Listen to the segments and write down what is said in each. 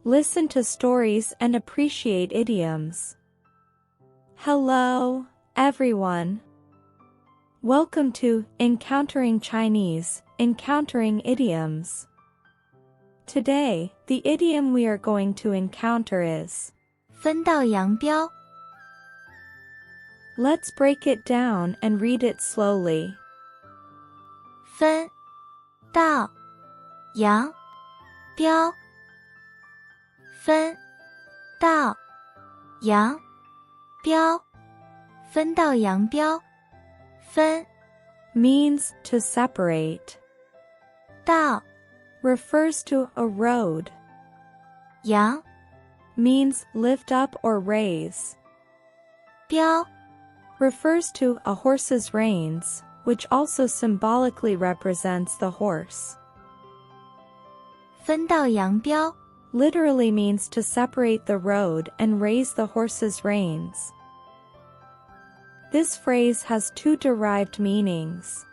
Listen to stories and appreciate idioms. Hello, everyone. Welcome to Encountering Chinese, Encountering Idioms. Today, the idiom we are going to encounter is 分道扬镳. Let's break it down and read it slowly. 分道扬镳分道扬镳分道扬镳分 means to separate. 道 refers to a road. 扬 means lift up or raise. 镳 refers to a horse's reins, which also symbolically represents the horse. 分道扬镳 literally means to separate the road and raise the horse's reins. This phrase has two derived meanings.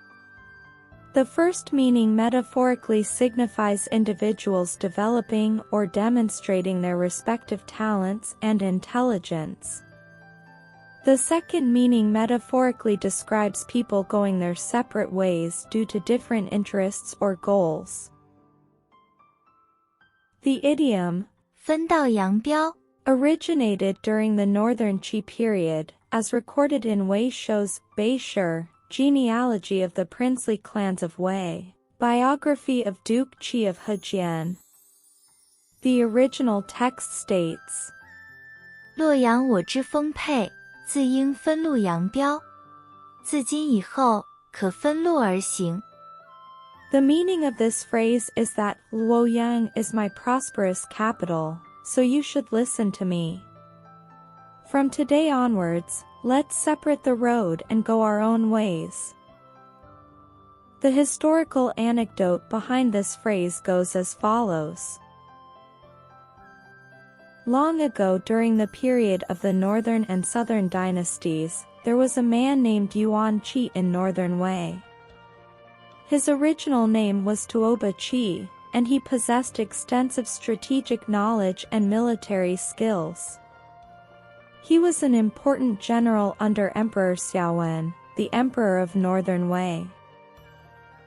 The first meaning metaphorically signifies individuals developing or demonstrating their respective talents and intelligence. The second meaning metaphorically describes people going their separate ways due to different interests or goals. The idiom 分道扬镳 originated during the Northern Qi period, as recorded in Wei Shou's Bei Shi, Genealogy of the Princely Clans of Wei, Biography of Duke Qi of Hejian. The original text states, 洛阳我之丰沛，自应分路扬镳。自今以后，可分路而行。 The meaning of this phrase is that Luoyang is my prosperous capital, so you should listen to me. From today onwards, let's separate the road and go our own ways. The historical anecdote behind this phrase goes as follows. Long ago, during the period of the Northern and Southern dynasties, there was a man named Yuan Qi in Northern Wei. His original name was Tuoba Qi, and he possessed extensive strategic knowledge and military skills. He was an important general under Emperor Xiaowen, the Emperor of Northern Wei.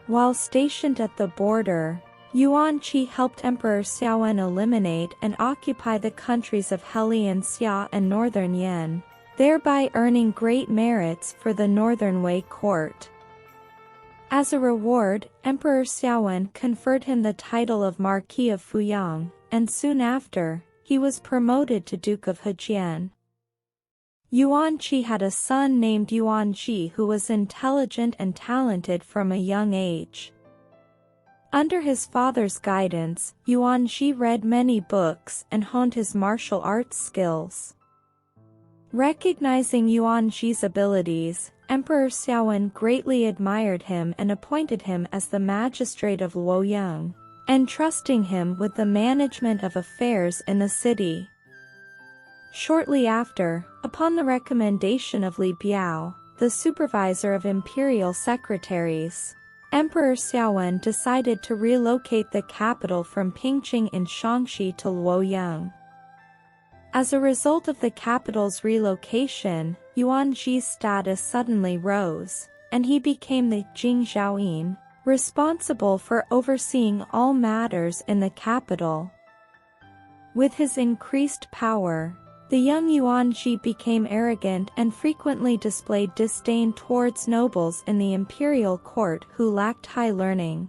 While stationed at the border, Yuan Qi helped Emperor Xiaowen eliminate and occupy the countries of Helian Xia and Northern Yan, thereby earning great merits for the Northern Wei court. As a reward, Emperor Xiaowen conferred him the title of Marquis of Fuyang, and soon after, he was promoted to Duke of Hejian. Yuan Qi had a son named Yuan Qi who was intelligent and talented from a young age. Under his father's guidance, Yuan Qi read many books and honed his martial arts skills. Recognizing Yuan Qi's abilities, Emperor Xiaowen greatly admired him and appointed him as the magistrate of Luoyang, entrusting him with the management of affairs in the city. Shortly after, upon the recommendation of Li Biao, the supervisor of imperial secretaries, Emperor Xiaowen decided to relocate the capital from Pingqing in Shaanxi to Luoyang. As a result of the capital's relocation, Yuan Qi's status suddenly rose, and he became the Jing Zhaoyin, responsible for overseeing all matters in the capital. With his increased power, the young Yuan Qi became arrogant and frequently displayed disdain towards nobles in the imperial court who lacked high learning.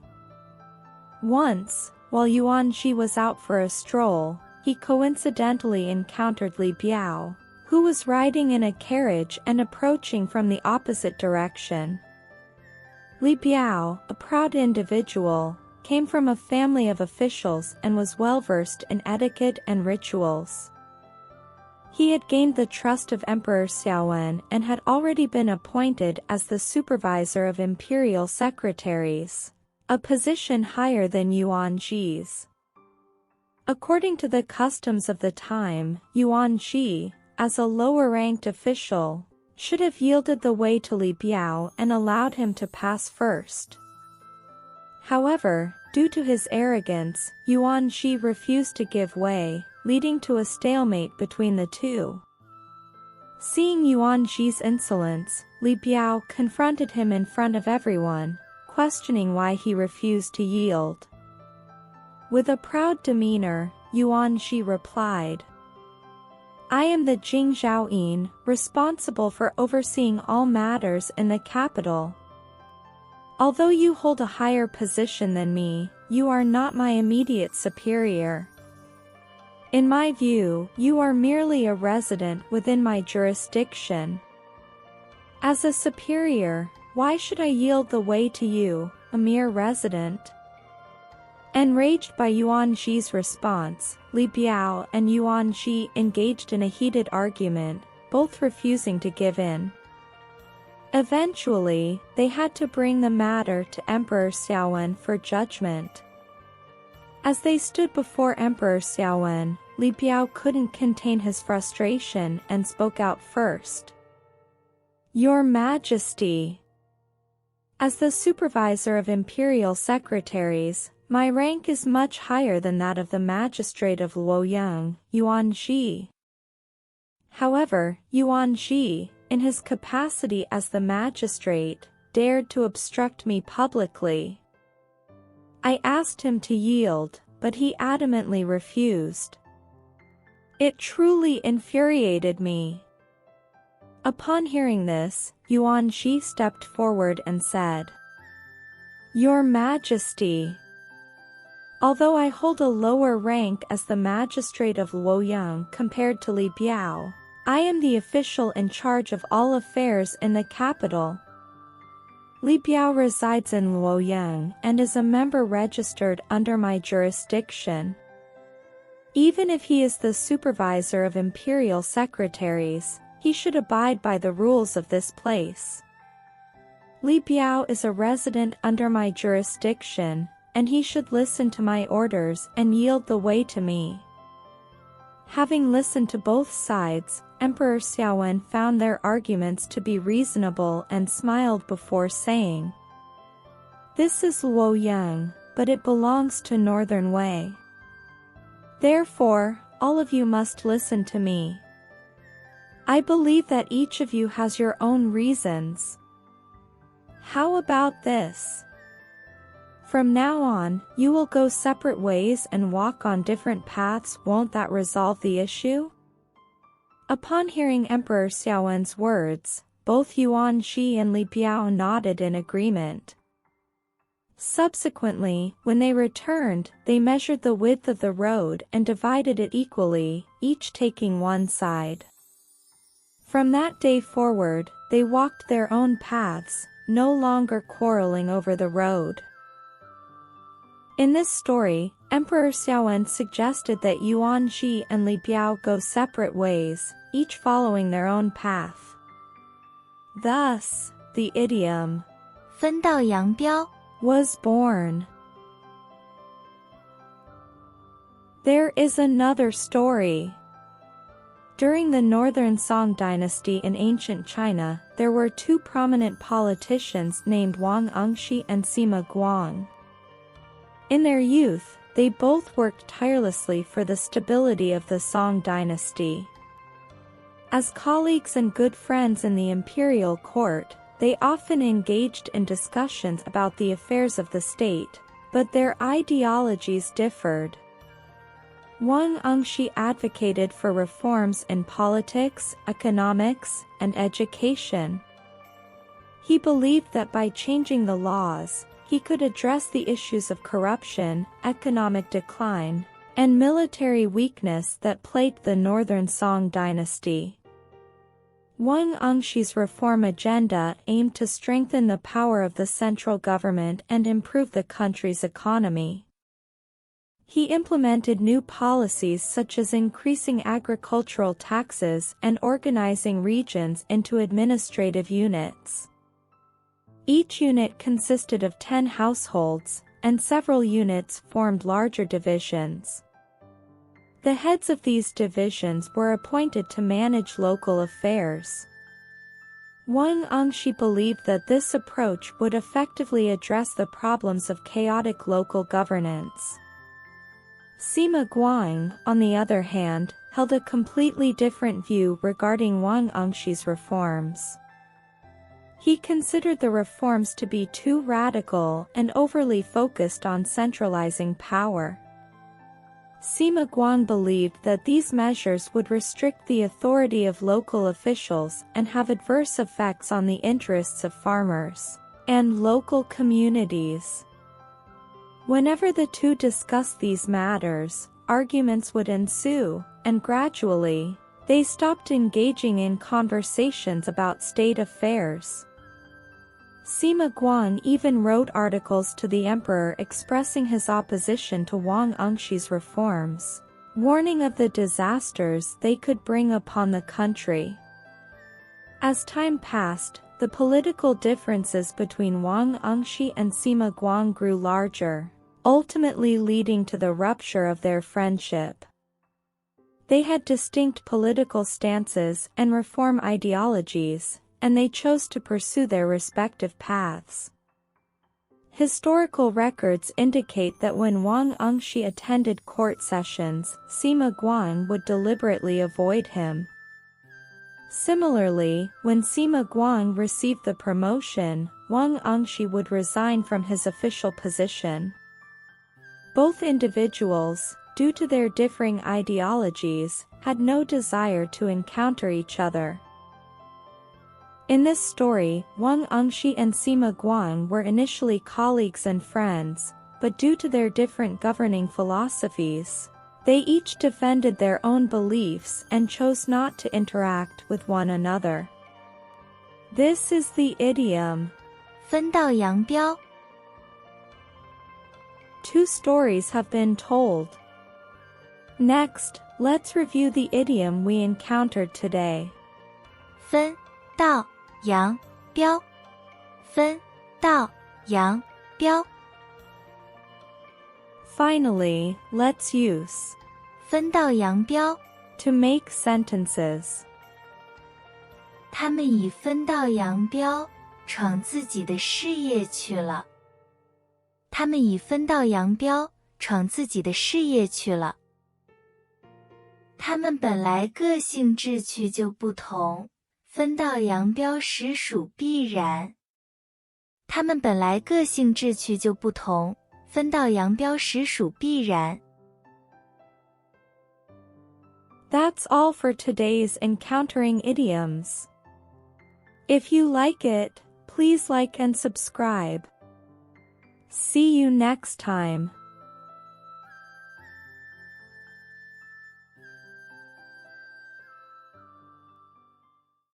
Once, while Yuan Qi was out for a stroll, he coincidentally encountered Li Biao, who was riding in a carriage and approaching from the opposite direction. Li Biao, a proud individual, came from a family of officials and was well versed in etiquette and rituals. He had gained the trust of Emperor Xiaowen and had already been appointed as the supervisor of imperial secretaries, a position higher than Yuan Qi's. According to the customs of the time, Yuan Qi, as a lower-ranked official, should have yielded the way to Li Biao and allowed him to pass first. However, Due to his arrogance, Yuan Shi refused to give way, leading to a stalemate between the two. Seeing Yuan Shi's insolence, Li Biao confronted him in front of everyone, questioning why he refused to yield. With a proud demeanor, Yuan Shi replied, "I am the Jing Zhaoyin, responsible for overseeing all matters in the capital. Although you hold a higher position than me, you are not my immediate superior. In my view, you are merely a resident within my jurisdiction. As a superior, why should I yield the way to you, a mere resident?" Enraged by Yuan Shi's response, Li Biao and Yuan Shi engaged in a heated argument, both refusing to give in. Eventually, they had to bring the matter to Emperor Xiaowen for judgment. As they stood before Emperor Xiaowen, Li Biao couldn't contain his frustration and spoke out first. "Your Majesty, as the supervisor of imperial secretaries, my rank is much higher than that of the magistrate of Luoyang, Yuan Shi. However, Yuan Shi, in his capacity as the magistrate, dared to obstruct me publicly. I asked him to yield, but he adamantly refused. It truly infuriated me." Upon hearing this, Yuan Shi stepped forward and said, "Your Majesty, although I hold a lower rank as the magistrate of Luoyang compared to Li Biao, I am the official in charge of all affairs in the capital. Li Biao resides in Luoyang and is a member registered under my jurisdiction. Even if he is the supervisor of imperial secretaries, he should abide by the rules of this place. Li Biao is a resident under my jurisdiction, and he should listen to my orders and yield the way to me." Having listened to both sides, Emperor Xiaowen found their arguments to be reasonable and smiled before saying, "This is Luoyang, but it belongs to Northern Wei. Therefore, all of you must listen to me. I believe that each of you has your own reasons. How about this? From now on, you will go separate ways and walk on different paths. Won't that resolve the issue?" Upon hearing Emperor Xiaowen's words, both Yuan Shi and Li Biao nodded in agreement. Subsequently, when they returned, they measured the width of the road and divided it equally, each taking one side. From that day forward, they walked their own paths, no longer quarreling over the road. In this story, Emperor Xiaowen suggested that Yuan Shi and Li Biao go separate ways, each following their own path. Thus, the idiom 分道扬镳 was born. There is another story. During the Northern Song dynasty in ancient China, there were two prominent politicians named Wang Engshi and Sima Guang. In their youth, they both worked tirelessly for the stability of the Song dynasty. As colleagues and good friends in the imperial court, they often engaged in discussions about the affairs of the state, but their ideologies differed. Wang Engshi advocated for reforms in politics, economics, and education. He believed that by changing the laws, he could address the issues of corruption, economic decline, and military weakness that plagued the Northern Song dynasty. Wang Engshi's reform agenda aimed to strengthen the power of the central government and improve the country's economy. He implemented new policies such as increasing agricultural taxes and organizing regions into administrative units. Each unit consisted of 10 households, and several units formed larger divisions. The heads of these divisions were appointed to manage local affairs. Wang Angshi believed that this approach would effectively address the problems of chaotic local governance. Sima Guang, on the other hand, held a completely different view regarding Wang Angshi's reforms. He considered the reforms to be too radical and overly focused on centralizing power. Sima Guang believed that these measures would restrict the authority of local officials and have adverse effects on the interests of farmers and local communities. Whenever the two discussed these matters, arguments would ensue, and gradually, they stopped engaging in conversations about state affairs. Sima Guang even wrote articles to the emperor expressing his opposition to Wang Angshi's reforms, warning of the disasters they could bring upon the country. As time passed, the political differences between Wang Angshi and Sima Guang grew larger, ultimately leading to the rupture of their friendship. They had distinct political stances and reform ideologies, and they chose to pursue their respective paths. Historical records indicate that when Wang Angshi attended court sessions, Sima Guang would deliberately avoid him. Similarly, when Sima Guang received the promotion, Wang Angshi would resign from his official position. Both individuals, due to their differing ideologies, had no desire to encounter each other. In this story, Wang Angshi and Sima Guang were initially colleagues and friends, but due to their different governing philosophies, they each defended their own beliefs and chose not to interact with one another. This is the idiom 分道扬镳. Two stories have been told. Next, let's review the idiom we encountered today. 分道扬镳. 分道扬镳. Finally, let's use 分道扬镳 to make sentences. 他们以分道扬镳闯自己的事业去了。他们以分道扬镳闯自己的事业去了。他们本来个性志趣就不同，分道扬镳实属必然。他们本来个性志趣就不同，分道扬镳实属必然。That's all for today's Encountering Idioms. If you like it, please like and subscribe. See you next time.